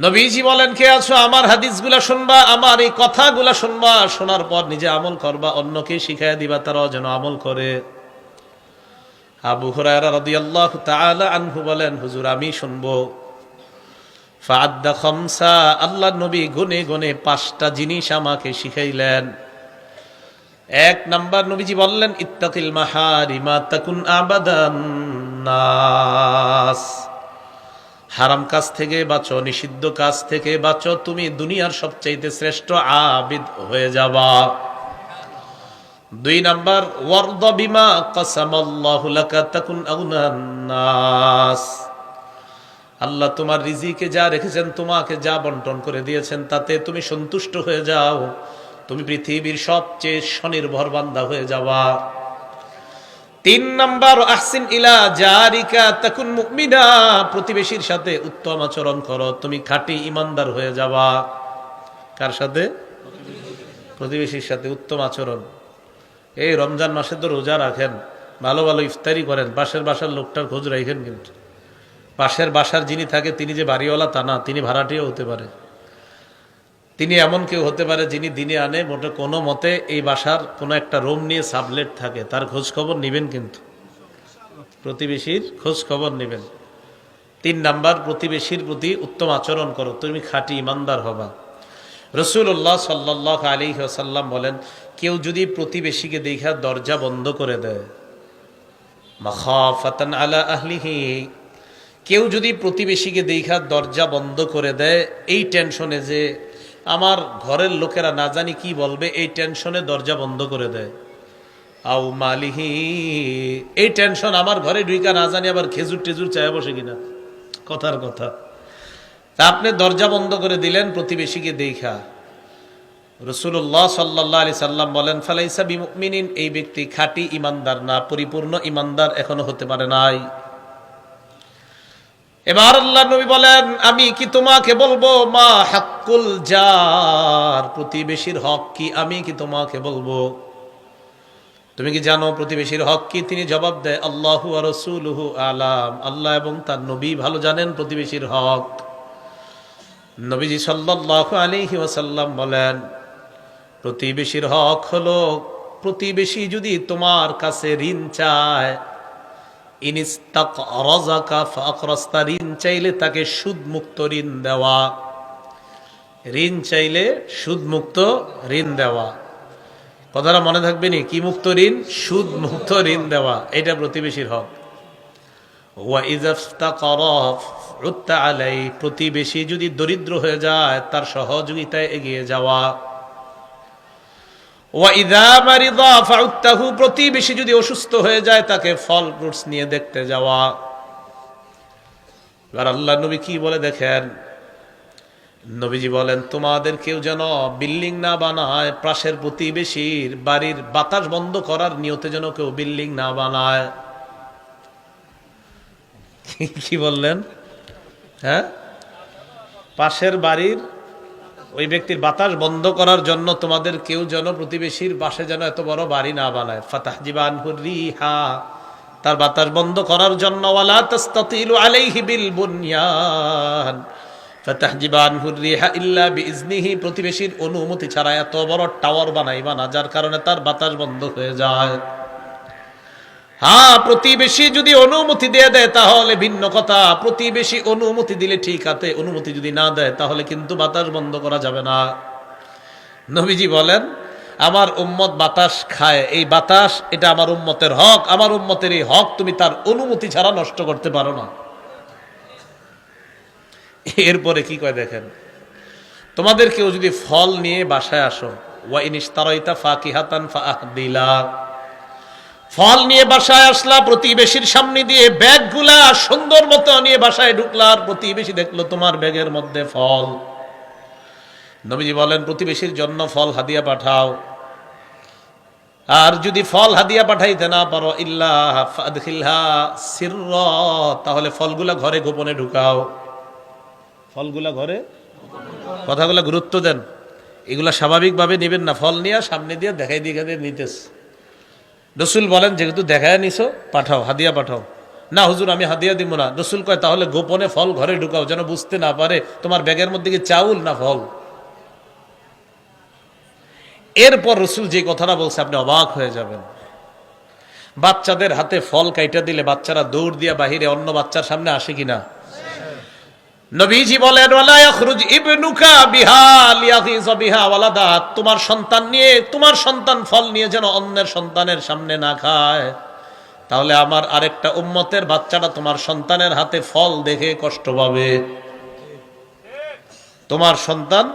নবীজি বলেন, কে আছো আমার হাদিসগুলা শুনবা, আমার এই কথাগুলা শুনবা, শোনার পর নিজে আমল করবা, অন্যকে শিখাইয়া দিবা, তারাও যেন আমল করে। আবু হুরায়রা রাদিয়াল্লাহু তাআলা আনহু বলেন, হুজুর আমি শুনবো। ফাআদ্দা খামসা, আল্লাহর নবী গুনে গুনে 5টা জিনিস আমাকে শিখাইলেন। 1 নাম্বার নবীজি বললেন, ইত্তাকিল মাহারিমা তাকুন আবাদান নাস, হারাম কাজ থেকে বাঁচো, নিষিদ্ধ কাজ থেকে বাঁচো, তুমি দুনিয়ার সবচাইতে শ্রেষ্ঠ আবিদ হয়ে যাবা। 2 নাম্বার, ওয়ারদা বিমা কাসামাল্লাহু লাকা তাকুন আগুনান নাস, আল্লাহ তোমার রিজিকে যা রেখেছেন, তোমাকে যা বন্টন করে দিয়েছেন, তাতে তুমি সন্তুষ্ট হয়ে যাও, তুমি পৃথিবীর সবচেয়ে স্বনির্ভর বান্দা হয়ে যাবা। 3 নাম্বার, আহসিন ইলা জারিকা তাকুন মুমিনা, প্রতিবেশীর সাথে উত্তম আচরণ করো, তুমি খাঁটি ইমানদার হয়ে যাবা। কার সাথে? প্রতিবেশীর সাথে উত্তম আচরণ। এই রমজান মাসে তো রোজা রাখেন, ভালো ভালো ইফতারি করেন, পাশের বাসার লোকটার খোঁজ রাখেন, কিন্তু পাশের বাসার যিনি থাকে তিনি যে বাড়িওয়ালা তা না, তিনি ভাড়াটিও হতে পারে, তিনি এমন কেউ হতে পারে যিনি দিনে আনে মোটে কোনো মতে এই বাসার কোনো একটা রুম নিয়ে সাবলেট থাকে, তার খোঁজ খবর নেবেন, কিন্তু প্রতিবেশীর খোঁজ খবর নেবেন। 3 নাম্বার, প্রতিবেশীর প্রতি উত্তম আচরণ করো, তুমি খাঁটি ইমানদার হবা। রাসূলুল্লাহ সাল্লাল্লাহু আলাইহি ওয়াসাল্লাম বলেন, কেউ যদি প্রতিবেশীকে দেখা দরজা বন্ধ করে দেয়, মাখাফাতান আলা আহলিহি, কেউ যদি প্রতিবেশীকে দেখা দরজা বন্ধ করে দেয় এই টেনশনে যে আমার ঘরের লোকেরা না জানি কি বলবে, এই টেনশনে দরজা বন্ধ করে দেয়, আও মালিহি, এই টেনশন আমার ঘরে ঢুইকা না জানি আবার খেজুর টেজুর চায় বসে কিনা, কথার কথা, তা আপনি দরজা বন্ধ করে দিলেন প্রতিবেশীকে দেখা। রাসূলুল্লাহ সাল্লাল্লাহু আলাইহি সাল্লাম বলেন, ফালাইসা বিমুমিনিন, এই ব্যক্তি খাঁটি ইমানদার না, পরিপূর্ণ ইমানদার এখনো হতে পারে নাই। এবার আল্লাহ নবী বলেন, আমি কি তোমাকে বলবো, মা হাক্কুল জার, প্রতিবেশীর হক কি, আমি কি তোমাকে বলবো, তুমি কি জানো প্রতিবেশীর হক কি? তিনি জবাব দেয়, আল্লাহু ওয়া রাসূলুহু আলাম, আল্লাহ এবং তার নবী ভালো জানেন প্রতিবেশীর হক। নবীজি সাল্লাল্লাহু আলাইহি ওয়াসাল্লাম বলেন, প্রতিবেশীর হক হলো, প্রতিবেশী যদি তোমার কাছে ঋণ চায়, ইনিস্তাকরাজাকা ফাকরাস্তা, ঋণ চাইলে তাকে সুদ মুক্ত ঋণ দেওয়া, ঋণ চাইলে সুদ মুক্ত ঋণ দেওয়া। কথাটা মনে থাকবে নি, কি মুক্ত ঋণ? সুদ মুক্ত ঋণ দেওয়া, এটা প্রতিবেশীর হক। ওয়া ইযাফতাকারা উত্তা আলাই, প্রতিবেশী যদি দরিদ্র হয়ে যায় তার সহযোগিতায় এগিয়ে যাওয়া। ওয়া ইযা মারিদা ফাউত্তাহু, প্রতিবেশী যদি অসুস্থ হয়ে যায় তাকে ফল ফ্রুটস নিয়ে দেখতে যাওয়া। আর আল্লাহ নবী কি বলে দেখেন, নবীজি বলেন, তোমাদের কেউ যেন বিল্ডিং না বানায়, পাশের প্রতিবেশীর বাড়ির বাতাস বন্ধ করার নিয়তে যেন কেউ বিল্ডিং না বানায়। কি বললেন? হ্যাঁ, পাশের বাড়ির ওই ব্যক্তির বাতাস বন্ধ করার জন্য তোমাদের কেউ যেন প্রতিবেশীর পাশে যেন এত বড় বাড়ি না বানায়। ফাতাহজিবা আনহু রিহা, তার বাতাস বন্ধ করার জন্য। ওয়ালা তাস্তাতিলু আলাইহি বিল বুনয়ান ফাতাহজিবা আনহু রিহা ইল্লা বিইজনিহি, প্রতিবেশীর অনুমতি ছাড়া এত বড় টাওয়ার বানাইবা না যার কারণে তার বাতাস বন্ধ হয়ে যায়। হ্যাঁ, প্রতিবেশী যদি অনুমতি দিয়ে দেয় তাহলে ভিন্ন কথা, প্রতিবেশী অনুমতি দিলে ঠিক আছে, অনুমতি যদি না দেয় তাহলে কিন্তু বাতাস বন্ধ করা যাবে না। নবীজি বলেন, আমার উম্মত বাতাস খায়, এই বাতাস এটা আমার উম্মতের হক, আমার উম্মতের এই হক তুমি তার অনুমতি ছাড়া নষ্ট করতে পারো না। এরপরে কি কয় দেখেন, তোমাদের কেউ যদি ফল নিয়ে বাসায় আসো, ওয়া ইনিশতারাইতা ফাকিহাতান ফাআহদিলা, ফল নিয়ে বাসায় আসলা, প্রতিবেশীর সামনে দিয়ে ব্যাগগুলা সুন্দর মতো নিয়ে বাসায় ঢুকলা, আর প্রতিবেশী দেখলো তোমার ব্যাগের মধ্যে ফল। নবীজি বলেন, প্রতিবেশীর জন্য ফল হাদিয়া পাঠাও, আর যদি ফল হাদিয়া পাঠাইতে না পারো, ইল্লা ফাদখিলহা সিররা, তাহলে ফলগুলা ঘরে গোপনে ঢুকাও। ফলগুলা ঘরে, কথাগুলা গুরুত্ব দেন, এগুলা স্বাভাবিকভাবে নেবেন না, ফল নিয়ে সামনে দিয়ে দেখাই দিয়ে নিতেছ। রসুল বলেন, যেহেতু দেখায় নিছো, পাঠাও, হাদিয়া পাঠাও। না হুজুর আমি হাদিয়া দিব না। রসুল কয় তাহলে গোপনে ফল ঘরে ঢুকাও, যেন বুঝতে না পারে তোমার ব্যাগের মধ্যে কি চাউল না ফল। এরপর রসুল যে কথাটা বলছে আপনি অবাক হয়ে যাবেন। বাচ্চাদের হাতে ফল কাইটা দিলে বাচ্চারা দৌড় দিয়া বাহিরে অন্য বাচ্চার সামনে আসে কিনা? নবীজি বলেন ওয়ালা ইয়াখরুজ ইবনুকা বিহা লিয়াগিযা বিহা ওয়ালাদা, তোমার সন্তান নিয়ে, তোমার সন্তান ফল নিয়ে যেন অন্যের সন্তানের সামনে না খায়। তাহলে আমার আরেকটা উম্মতের বাচ্চাটা তোমার সন্তানের হাতে ফল দেখে কষ্ট পাবে। তোমার সন্তান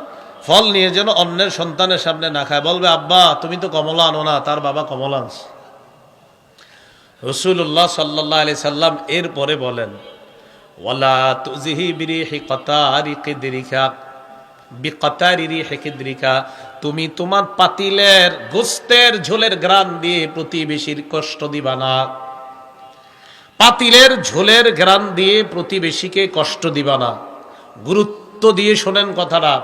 ফল নিয়ে যেন অন্যের সন্তানের সামনে না খায়, বলবে আব্বা তুমি তো কমলা আনো না, তার বাবা কমলা আনছে। রাসূলুল্লাহ সাল্লাল্লাহু আলাইহি সাল্লাম এরপরে বলেন ওয়ালা তুযহি বিরিহি কাতারি কিদরিকা বিকাতারি রিহি কিদরিকা, তুমি তোমার পাতিলের গোশতের ঝোলের ঘ্রাণ দিয়ে প্রতিবেশীর কষ্ট দিবা না। পাতিলের ঝোলের ঘ্রাণ দিয়ে প্রতিবেশীকে কষ্ট দিবা না। গুরুত্ব দিয়ে শোনেন কথাটা,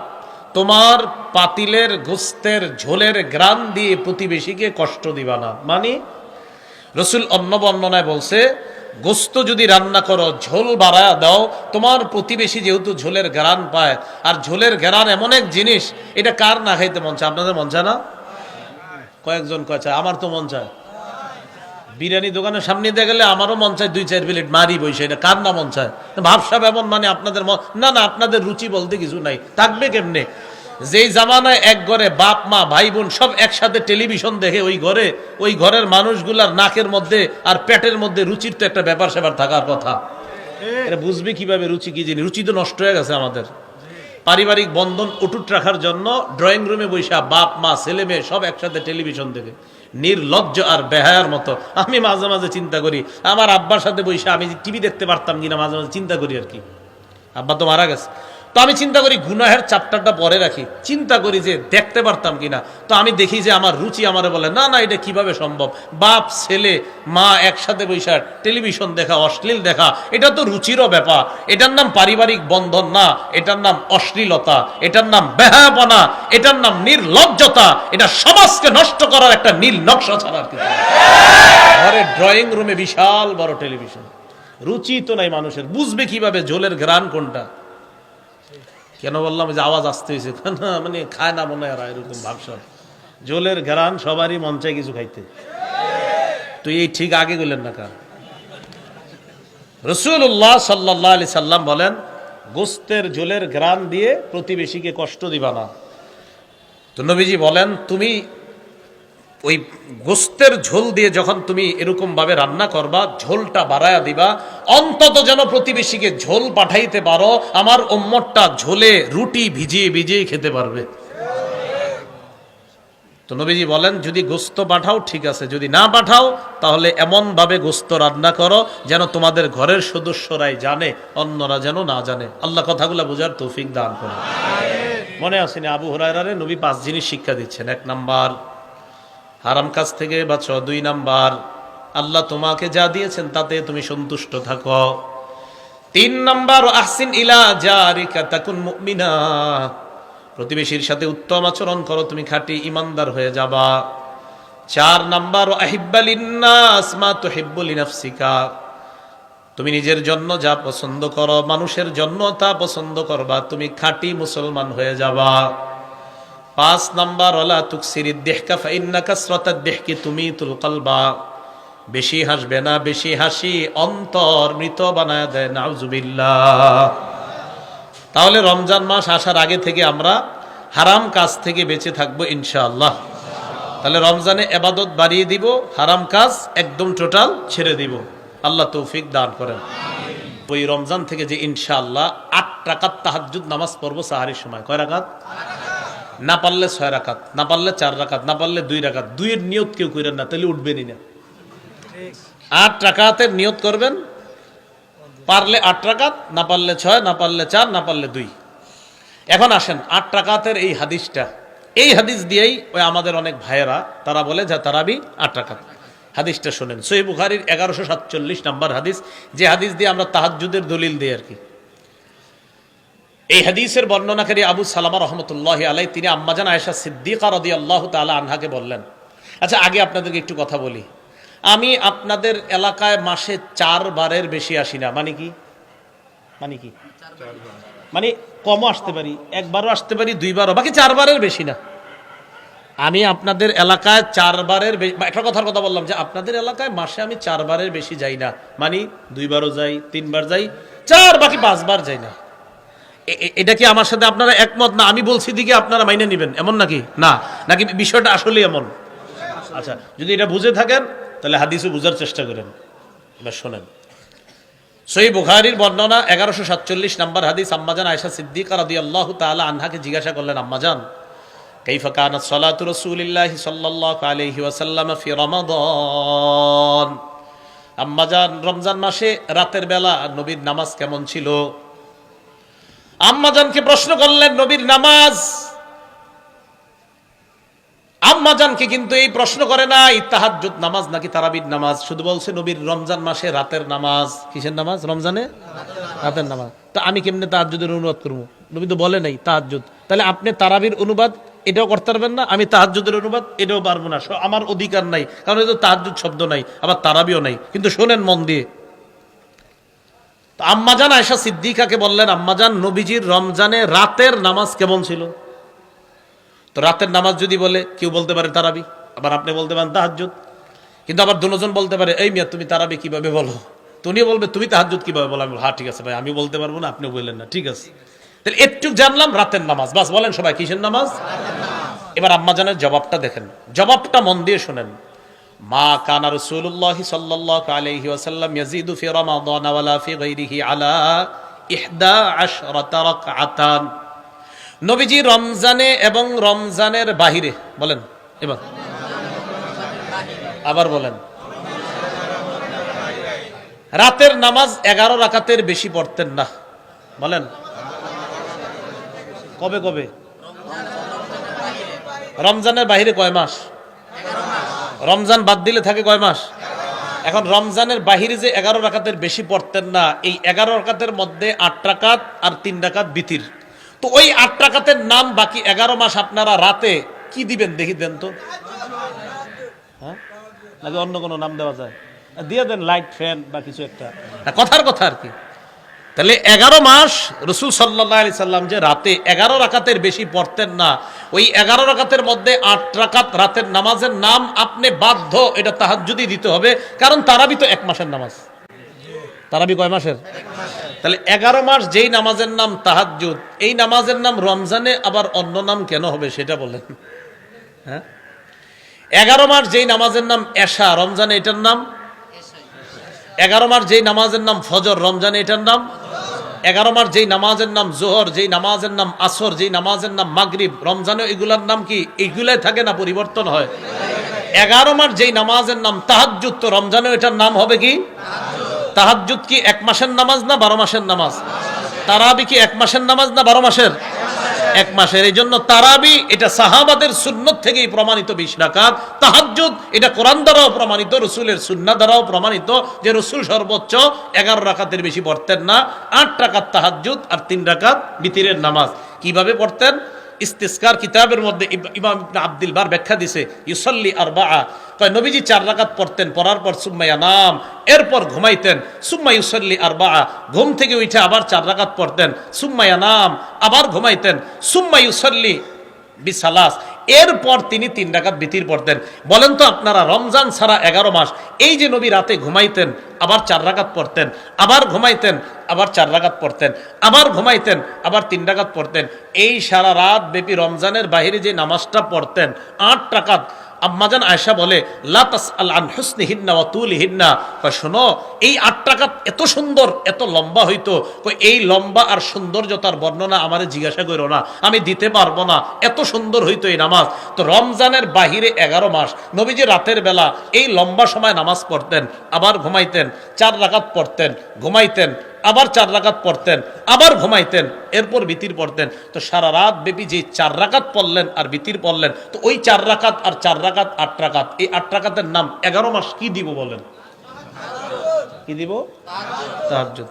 তোমার পাতিলের গোশতের ঝোলের ঘ্রাণ দিয়ে প্রতিবেশীকে কষ্ট দিবা না। মানে রসুল অন্য বর্ণনায় বলছে গোস্ত যদি রান্না করো ঝোল বাড়ায় দাও, তোমার প্রতিবেশী যেহেতু ঝোলের ঘ্রাণ পায়, আর ঝোলের ঘ্রাণ এমন এক জিনিস, এটা কার না খাইতে মন চায়? আপনাদের মন চায় না? কয়েকজন কয় চায়, আমার তো মন চায়। বিরিয়ানি দোকানের সামনে দিয়ে গেলে আমারও মন চায় 2-4 প্লেট মারি বসে, এটা কার না মন চায়? ভাবসাব এমন মানে আপনাদের মন না, না আপনাদের রুচি বলতে কিছু নাই, থাকবে কেমনে? যেই জামানায় এক ঘরে বাপ মা ভাই বোন সব একসাথে টেলিভিশন দেখে, ওই ঘরের মানুষগুলার নাকের মধ্যে আর পেটের মধ্যে রুচির তো একটা ব্যাপার স্যাপার থাকার কথা। এটা বুঝবে কিভাবে রুচি কি জিনিস? রুচি তো নষ্ট হয়ে গেছে আমাদের। পারিবারিক বন্ধন অটুট রাখার জন্য ড্রয়িং রুমে বসে বাপ মা ছেলে মেয়ে সব একসাথে টেলিভিশন দেখে, নির্লজ্জ আর বেহায়ার মতো। আমি মাঝে মাঝে চিন্তা করি আমার আব্বার সাথে বসে আমি টিভি দেখতে পারতাম কিনা, মাঝে মাঝে চিন্তা করি আর কি। আব্বা তো মারা গেছে, তো আমি চিন্তা করি গুনাহের চ্যাপ্টারটা পরে রাখি, চিন্তা করি যে দেখতে পারতাম কিনা। তো আমি দেখি যে আমার রুচি আমারে বলে না না এটা কিভাবে সম্ভব, বাপ ছেলে মা একসাথে বসে টেলিভিশন দেখা, অশ্লীল দেখা, এটা তো রুচিরও ব্যাপার। এটার নাম পারিবারিক বন্ধন না, এটার নাম অশ্লীলতা, এটার নাম বেহায়াপনা, এটার নাম নির্লজ্জতা। এটা সমাজকে নষ্ট করার একটা নীল নকশা ছাড়া আর কিছু না। ঘরে ড্রয়িং রুমে বিশাল বড় টেলিভিশন, রুচি তো নাই মানুষের, বুঝবে কিভাবে ঝোলের ঘ্রাণ কোনটা? কেন বললাম যে আওয়াজ আসতে হয়েছে, মানে খায় না মনে হয় এরকম ভাবসব। ঝোলের ঘ্রাণ সবারই মন চায় কিছু খাইতে, তো এই ঠিক আগে গেলেন না কার? রাসূলুল্লাহ সাল্লাল্লাহু আলাইহি সাল্লাম বলেন গোশতের ঝোলের ঘ্রাণ দিয়ে প্রতিবেশীকে কষ্ট দিবা না। তো নবীজি বলেন তুমি ওই গোস্তের ঝোল দিয়ে যখন তুমি এরকম ভাবে রান্না করবা, ঝোলটা বাড়ায়া দিবা, অন্তত যেন প্রতিবেশীকে ঝোল পাঠাইতে পারো, আমার উম্মতটা ঝোলে রুটি ভিজিয়ে ভিজিয়ে খেতে পারবে। তো নবীজি বলেন যদি গোস্ত পাঠাও ঠিক আছে, যদি না পাঠাও তাহলে এমন ভাবে গোস্ত রান্না করো যেন তোমাদের ঘরের সদস্যরাই জানে, অন্যরা যেন না জানে। আল্লাহ কথাগুলো বোঝার তৌফিক দান করুন। মনে আসেনি আবু হুরায়রারে নবী 5 জিনিস শিক্ষা দিচ্ছেন। 1 নাম্বার হারাম কাজ থেকে বাঁচো। 2 নাম্বার আল্লাহ তোমাকে যা দিয়েছেন তাতে তুমি সন্তুষ্ট থাকো। 3 নাম্বার আহসিন ইলা জারিকা তাকুন মুমিনা, প্রতিবেশীর সাথে উত্তম আচরণ করো, তুমি খাঁটি ইমানদার হয়ে যাবা। 4 নাম্বার আহিব্বা লিন্নাস মা তুহিব্বু লিনাফসিকা, তুমি নিজের জন্য যা পছন্দ করো মানুষের জন্য তা পছন্দ করবা, তুমি খাঁটি মুসলমান হয়ে যাবা। 5 নাম্বার ওয়ালা তুকসিরিদ দিহকা ফাইন্না কাসরাতাদ দিহকি তুমিতুল কলবা, বেশি হাসবে না, বেশি হাসি অন্তর মৃত বানায় দেয়। নাউজুবিল্লাহ। তাহলে রমজান মাস আসার আগে থেকে আমরা হারাম কাজ থেকে বেঁচে থাকবো ইনশাআল্লাহ। তাহলে রমজানে ইবাদত বাড়িয়ে দিব, হারাম কাজ একদম টোটাল ছেড়ে দিব। আল্লাহ তৌফিক দান করেন। ওই রমজান থেকে যে ইনশাআল্লাহ 8 রাকাত তাহাজ্জুদ নামাজ পড়বো সাহারির সময়। কয় রাকাত? না পারলে 6 রাকাত, না পারলে 4 রাকাত, না পারলে 2 রাকাত। 2 এর নিয়ত কেউ করেন না, তাহলে উঠবেনই না। 8 রাকাতের নিয়ত করবেন, পারলে 8 রাকাত, না পারলে 6, না পারলে 4, না পারলে 2। এখন আসেন 8 রাকাতের এই হাদিসটা, এই হাদিস দিয়েই ওই আমাদের অনেক ভাইয়েরা তারা বলে যে তারাবি 8 রাকাত। হাদিসটা শুনেন, সহিহ বুখারীর 1147 নম্বর হাদিস, যে হাদিস দিয়ে আমরা তাহাজ্জুদের দলিল দিই আর কি। এই হাদিসের বর্ণনাকারী আবু সালামা রহমতুল্লাহি আলাইহি, তিনি আম্মাজান আয়েশা সিদ্দিকা রাদিয়াল্লাহু তাআলা আনহাকে বললেন। আচ্ছা আগে আপনাদেরকে একটু কথা বলি, আমি আপনাদের এলাকায় মাসে 4 বারের বেশি আসি না, মানে কি? মানে কমও আসতে পারি, একবারও আসতে পারি, 2 বারও, বাকি 4 বারের বেশি না। আমি আপনাদের এলাকায় 4 বারের একটা কথার কথা বললাম যে আপনাদের এলাকায় মাসে আমি 4 বারের বেশি যাই না, মানে 2 বারও যাই, 3 বার যাই, 4 বাকি 5 বার যাই না। এটা কি আমার সাথে আপনারা একমত? না আমি বলছি দিকে আপনারা মাইনে নেবেন এমন নাকি? না, নাকি বিষয়টা আসলে এমন? আচ্ছা, যদি এটা বুঝে থাকেন তাহলে হাদিসও বুঝার চেষ্টা করেন। এবার শোনেন, সহিহ বুখারীর বর্ণনা 1147 নম্বর হাদিস। আম্মাজান আয়েশা সিদ্দিকা রাদিয়াল্লাহু তাআলা আনহাকে জিজ্ঞাসা করলেন, আম্মাজান কাইফা কানাত সালাতু রাসূলিল্লাহি সাল্লাল্লাহু আলাইহি ওয়াসাল্লাম ফি রমাদান। আম্মাজান, রমজান মাসে রাতের বেলা নবীর নামাজ কেমন ছিল? আম্মাজানকে প্রশ্ন করলেন নবীর নামাজ। আম্মাজানকে কিন্তু এই প্রশ্ন করে নাই তাহাজ্জুদ নামাজ নাকি তারাবির নামাজ, শুধু বলছে নবীর রমজান মাসে রাতের নামাজ। কিসের নামাজ? রমজানে রাতের নামাজ। তো আমি কেমনে তাহাজ্জুদের অনুবাদ করবো? নবী তো বলে নাই তাহাজ্জুদ। তাহলে আপনি তারাবির অনুবাদ এটাও করতে পারবেন না, আমি তাহাজ্জুদের অনুবাদ এটাও পারবো না, আমার অধিকার নাই, কারণ এটা তাহাজ্জুদ শব্দ নাই, আবার তারাবিও নাই। কিন্তু শোনেন মন দিয়ে, আম্মাজান আয়েশা সিদ্দিকাকে বললেন, আম্মাজান নবীজির রমজানে রাতের নামাজ কেমন ছিল? তো রাতের নামাজ যদি বলে, কেউ বলতে পারে তারাবি, আবার আপনি বলতে পারেন তাহাজ্জুদ। কিন্তু আবার দুজন বলতে পারে, এই মিয়া তুমি তারাবি কিভাবে বলো? তুমিও বলবে তুমি তাহাজ্জুদ কিভাবে বলো? আমি হ্যাঁ ঠিক আছে ভাই, আমি বলতে পারবো না, আপনি বললেন না, ঠিক আছে। তাহলে একটু জানলাম রাতের নামাজ, বাস। বলেন সবাই কিসের নামাজ? এবার আম্মাজানের জবাবটা দেখেন, জবাবটা মন দিয়ে শোনেন। মা কানা রাসূলুল্লাহি সাল্লাল্লাহু আলাইহি ওয়াসাল্লাম ইয়াজিদু ফি রমাদান ওয়ালা ফি গায়রিহি আলা 11 রাকআতান। নবীজি রমজানে এবং রমজানের বাহিরে, বলেন এবার, আবার বলেন, রাতের নামাজ 11 রাকাতের বেশি পড়তেন না। বলেন কবে কবে? রমজানের বাহিরে কয় মাস? রমজান বাদ দিলে থাকে কয় মাস? এখন রমজানের বাহিরে যে 11 রাকাতের বেশি পড়তেন না, এই 11 রাকাতের মধ্যে 8 রাকাত আর 3 রাকাত বিতির। তো ওই 8 রাকাতের নাম বাকি 11 মাস আপনারা রাতে কি দিবেন দেখি, দেন তো। হ্যাঁ, নাকি অন্য কোনো নাম দেওয়া যায়? দিয়ে দেন, লাইট, ফ্যান বা কিছু একটা, কথার কথা আর কি। তাহলে 11 মাস রাসূল সাল্লাল্লাহু আলাইহি সাল্লাম যে রাতে 11 রাকাতের বেশি পড়তেন না, ওই 11 রাকাতের মধ্যে 8 রাকাত রাতের নামাজের নাম আপনি বাধ্য এটা তাহাজ্জুদই দিতে হবে, কারণ তারাবি তো 1 মাসের নামাজ। তারাবি কয় মাসের? তাহলে 11 মাস যেই নামাজের নাম তাহাজ্জুদ, এই নামাজের নাম রমজানে আবার অন্য নাম কেন হবে সেটা বলেন। হ্যাঁ, 11 মাস যেই নামাজের নাম এশা, রমজানে এটার নাম 11 মাস যেই নামাজের নাম ফজর, রমজানে এটার নাম 11 মাস যেই নামাজের নাম জোহর, যেই নামাজের নাম আসর, যেই নামাজের নাম মাগরিব, রমজানে এগুলার নাম কি? এইগুলাই থাকে না, পরিবর্তন হয়। 11 মাস যেই নামাজের নাম তাহাজ্জুদ, তো রমজানে এটার নাম হবে কি? তাহাজ্জুদ কি 1 মাসের নামাজ না 12 মাসের নামাজ? তারাবি কি 1 মাসের নামাজ না 12 মাসের? 1 মাসের। এই জন্য তারাবি এটা সাহাবাদের সুন্নত থেকেই প্রমাণিত 20 রাকাত। তাহাজ্জুদ এটা কোরআন দ্বারাও প্রমাণিত, রসুলের সুন্নাহ দ্বারাও প্রমাণিত যে রসুল সর্বোচ্চ 11 রাকাতের বেশি পড়তেন না। 8 রাকাত তাহাজ্জুদ আর 3 রাকাত বিতিরের নামাজ। কিভাবে পড়তেন? ইস্তিসকার কিতাবের মধ্যে ইমাম ইবনে আব্দুল বার ব্যাখ্যা দিছে, ইউসাল্লি আরবাআ, কয় নবীজি 4 রাকাত পড়তেন, পড়ার পর সুম্মা ইয়ানাম, এরপর ঘুমাইতেন, সুম্মা ইউসাল্লি আরবাআ, ঘুম থেকে উঠে আবার 4 রাকাত পড়তেন, সুম্মা ইয়ানাম, আবার ঘুমাইতেন, সুম্মা ইউসাল্লি বিসালাস, এরপর তিনি 3 রাকাত বিতির পড়তেন। বলেন তো আপনারা, রমজান ছাড়া 11 মাস এই যে নবী রাতে ঘুমাইতেন, আবার 4 রাকাত পড়তেন, আবার ঘুমাইতেন, আবার 4 রাকাত পড়তেন, আবার ঘুমাইতেন, আবার 3 রাকাত পড়তেন, এই সারা রাত ব্যাপী রমজানের বাইরে যে নামাজটা পড়তেন 8 রাকাত, আম্মাজান আয়েশা বলে লা তাসআল আন হুসনিহিন্না ওয়া তুলিহিন্না, কয় শোনো এই 8 রাকাত এত সুন্দর এত লম্বা হইতো, কই এই লম্বা আর সৌন্দর্যতার বর্ণনা আমারে জিজ্ঞাসা করো না, আমি দিতে পারবো না, এত সুন্দর হইতো এই নামাজ। তো রমজানের বাহিরে 11 মাস নবীজি রাতের বেলা এই লম্বা সময় নামাজ পড়তেন, আবার ঘুমাইতেন, 4 রাকাত পড়তেন, ঘুমাইতেন, আবার 4 রাকাত পড়তেন, আবার ঘুমাইতেন, এরপর বিতির পড়তেন। তো সারা রাত ব্যাপী যে 4 রাকাত পড়লেন আর বিতির পড়লেন, তো ওই 4 রাকাত আর 4 রাকাত 8 রাকাত, এই 8 রাকাতের নাম 11 মাস কি দিব বলেন? কি দিব? তাহাজ্জুদ।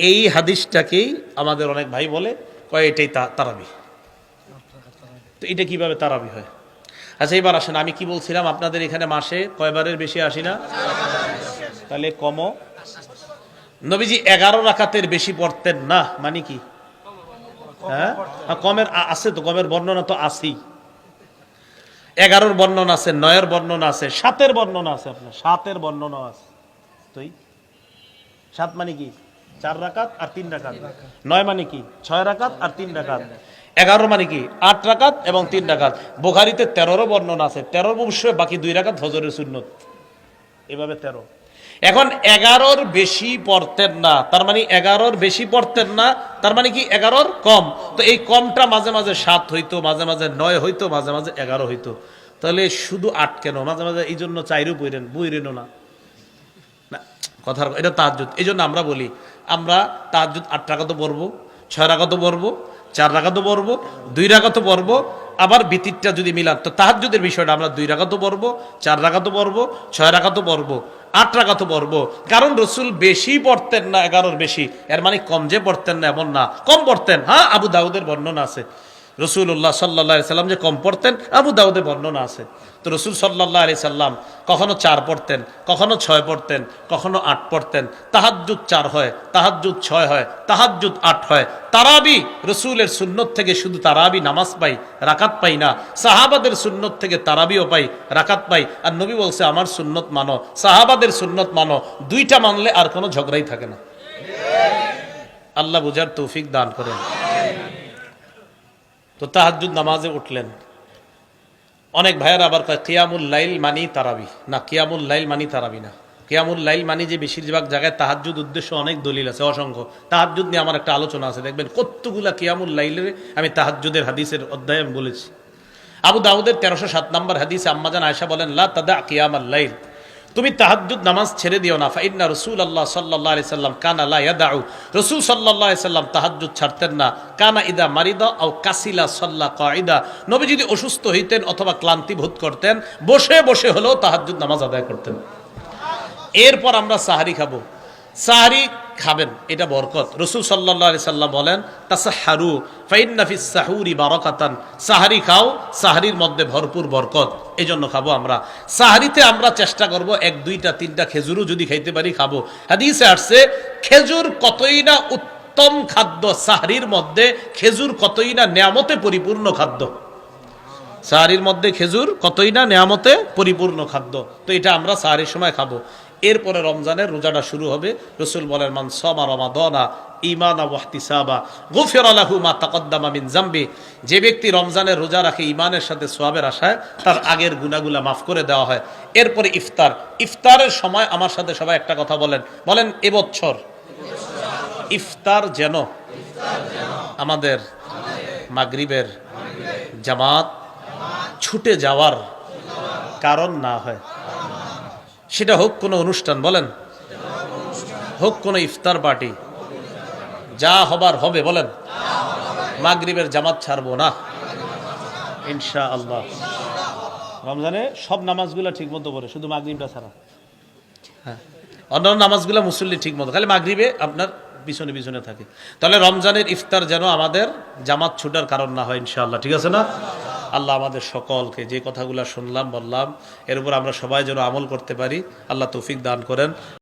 এই হাদিসটাকেই আমাদের অনেক ভাই বলে, কয় এটাই তারাবি। তো এটা কিভাবে তারাবি হয়? আচ্ছা এবার আসেন, আমি কি বলছিলাম, আপনাদের এখানে মাসে কয়বারের বেশি আসি না? তাহলে কমও। নবীজি 11 রাকাতের বেশি পড়তেন না, মানে কি? হ্যাঁ, কমের আছে তো, কমের বর্ণনা তো আছেই। 11-র বর্ণনা আছে, 9-এর বর্ণনা আছে, 7-এর বর্ণনা আছে, আপনার 7-এর বর্ণনা আছে। তুই 7 মানে কি? 4 রাকাত আর 3 রাকাত। 9 মানে কি? 6 রাকাত আর 3 রাকাত। 11 মানে কি? 8 রাকাত এবং 3 রাকাত। বুখারীতে 13-রও বর্ণনা আছে, 13 অবশ্যই, বাকি 2 রাকাত ফজরের সুন্নত, এভাবে 13। এখন 11-র বেশি পড়তেন না, তার মানে 11-র বেশি পড়তেন না, তার মানে কি 11-র কম। তো এই কমটা মাঝে মাঝে 7 হইতো, মাঝে মাঝে 9 হইতো, মাঝে মাঝে 11 হইতো। তাহলে শুধু 8 কেন? মাঝে মাঝে এই জন্য 4ও বইরেনও না, কথার এটা তাহাজ্জুদ। এই জন্য আমরা বলি, আমরা তাহাজ্জুদ 8 রাকাতও পড়বো, 6 রাকাতও পড়বো, 4 রাকাতও পড়বো, 2 রাকাতও পড়বো। আবার বিতিরটা যদি মিলান, তো তাহাজ্জুদের বিষয়টা আমরা 2 রাকাতও পড়বো, 4 রাকাতও পড়বো, 6 রাকাতও পড়বো, 8 রাকাতও পড়বো। কারণ রসুল বেশি পড়তেন না, 11-র বেশি। এর মানে কম যে পড়তেন না এমন না, কম পড়তেন। হ্যাঁ, আবু দাউদের বর্ণনা আছে রসুল্লাহ সাল্লাল্লাহু আলাইহি সাল্লাম যে কম পড়তেন, আবু দাউদে বর্ণনা আছে। তো রসুল সাল্লাল্লাহু আলাইহি সাল্লাম কখনো 4 পড়তেন, কখনো 6 পড়তেন, কখনো 8 পড়তেন। তাহাজ্জুদ 4 হয়, তাহাজ্জুদ 6 হয়, তাহাজ্জুদ 8 হয়। তারাবি রসুলের সুন্নত থেকে শুধু তারাবি নামাজ পাই, রাকাত পাই না। সাহাবাদের সুন্নত থেকে তারাবিও পাই, রাকাত পাই। আর নবী বলছে, আমার সুন্নত মানো, সাহাবাদের সুন্নত মানো, 2টা মানলে আর কোনো ঝগড়াই থাকে না। আল্লাহ বুঝার তৌফিক দান করেন। তো তাহাজ্জুদ নামাজে উঠলেন। অনেক ভাইয়ের আবার কয় কিয়ামুল লাইল মানি তারাবি না, কিয়ামুল লাইল মানি তারাবি না। কিয়ামুল লাইল মানি যে বেশিরভাগ জায়গায় তাহাজ্জুদ উদ্দেশ্য অনেক দলিল আছে, অসংখ্য। তাহাজ্জুদ নিয়ে আমার একটা আলোচনা আছে, দেখবেন কতগুলা কিয়ামুল লাইলের আমি তাহাজ্জুদের হাদিসের অধ্যায়ে আমি বলেছি। আবু দাউদের 1307 নম্বর হাদিসে আম্মাজান আয়েশা বলেন, লা তাদা কিয়ামাল লাইল, তুমি তাহাজ্জুদ নামাজ ছেড়ে দিও না। ফাইন্না রাসূলুল্লাহ সাল্লাল্লাহু আলাইহি সাল্লাম কানা লা ইয়াদাউ, রাসূল সাল্লাল্লাহু আলাইহি সাল্লাম তাহাজ্জুদ ছাড়তেন না। কানা ইদা মারিদা আও কাসিলা সাল্লা কাঈদা, নবী যদি অসুস্থ হইতেন অথবা ক্লান্তি বোধ করতেন, বসে বসে হলেও তাহাজ্জুদ নামাজ আদায় করতেন। এরপর আমরা সাহারি খাবো। সাহারি খাবেন, এটা বরকত। রাসূল সাল্লাল্লাহু আলাইহি সাল্লাম বলেন, তাসাহহারু ফাইন্না ফিস সাহুরি বারাকাতান, সাহারি খাও, সাহারির মধ্যে ভরপুর বরকত, এজন্য খাবো আমরা। সাহারিতে আমরা চেষ্টা করব 1, 2টা 3টা খেজুরও যদি খাইতে পারি খাবো। হাদিসে আসছে, খেজুর কতই না উত্তম খাদ্য, সাহারির মধ্যে খেজুর কতই না নিয়ামতে পরিপূর্ণ খাদ্য। সাহারির মধ্যে খেজুর কতই না নিয়ামতে পরিপূর্ণ খাদ্য। তো এটা আমরা সাহারির সময় খাবো। এরপরে রমজানের রোজাটা শুরু হবে। রাসূল বলেন, মান সামা রমাদানা ঈমানা ওয়া ইহতিসাবা গুফিরা লাহু মা তাকদ্দামা মিন যামবি, যে ব্যক্তি রমজানের রোজা রাখে ঈমানের সাথে সওয়াবের আশায়, তার আগের গুনাহগুলো মাফ করে দেওয়া হয়। এরপরে ইফতার। ইফতারের সময় আমার সাথে সবাই একটা কথা বলেন, বলেন এবছর ইফতার যেন আমাদের মাগরিবের জামাত ছুটে যাওয়ার কারণ না হয়। সেটা হোক কোনো অনুষ্ঠান, বলেন, হোক কোনো ইফতার পার্টি, যা হবার হবে, বলেন, মাগরিবের জামাত ছাড়বো না ইনশাআল্লাহ। রমজানে সব নামাজগুলো ঠিক মতো পড়ে, শুধু মাগরিবটা ছাড়া। হ্যাঁ, অন্যান্য নামাজগুলো মুসল্লি ঠিক মতো, খালি মাগরিবে আপনার পিছনে পিছনে থাকে। তাহলে রমজানের ইফতার যেন আমাদের জামাত ছুটার কারণ না হয় ইনশাআল্লাহ, ঠিক আছে না? আল্লাহ আমাদের সকলকে যে কথাগুলো শুনলাম বললাম, এর উপর আমরা সবাই যেন আমল করতে পারি, আল্লাহ তৌফিক দান করেন।